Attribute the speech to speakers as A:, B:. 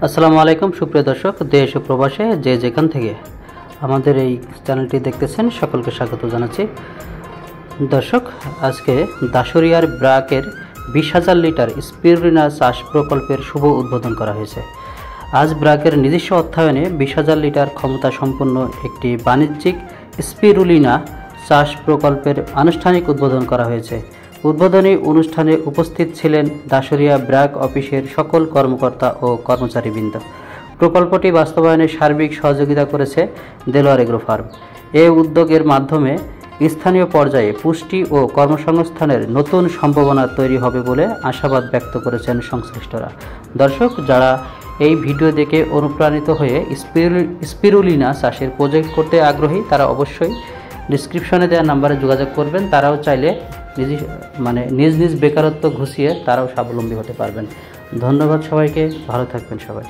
A: আসসালামু আলাইকুম সুপ্রিয় দর্শক, দেশ ও প্রবাসে যে যেখান থেকে আমাদের এই চ্যানেলটি দেখতেছেন সকলকে স্বাগত জানাচ্ছি। দর্শক, আজকে দাসুরিয়ার ব্র্যাকের 20,000 লিটার স্পিরুলিনা চাষ প্রকল্পের শুভ উদ্বোধন করা হয়েছে। আজ ব্র্যাকের নিজস্ব অর্থায়নে 20,000 লিটার ক্ষমতা সম্পন্ন একটি বাণিজ্যিক স্পিরুলিনা চাষ প্রকল্পের আনুষ্ঠানিক উদ্বোধন করা হয়েছে। উদ্বোধনী অনুষ্ঠানে উপস্থিত ছিলেন দাসুরিয়া ব্র্যাক অফিসের সকল কর্মকর্তা ও কর্মচারীবৃন্দ। প্রকল্পটি বাস্তবায়নে সার্বিক সহযোগিতা করেছে দেলোয়ার এগ্রো ফার্ম। এই উদ্যোগের মাধ্যমে স্থানীয় পর্যায়ে পুষ্টি ও কর্মসংস্থানের নতুন সম্ভাবনা তৈরি হবে বলে আশাবাদ ব্যক্ত করেছেন সংশ্লিষ্টরা। দর্শক, যারা এই ভিডিও দেখে অনুপ্রাণিত হয়ে স্পিরুলিনা চাষের প্রজেক্ট করতে আগ্রহী, তারা অবশ্যই ডিসক্রিপশনে দেওয়া নাম্বারে যোগাযোগ করবেন। তারাও চাইলে নিজ নিজ বেকারত্ব ঘুষিয়ে তারাও স্বাবলম্বী হতে পারবেন। ধন্যবাদ সবাইকে, ভালো থাকবেন সবাই।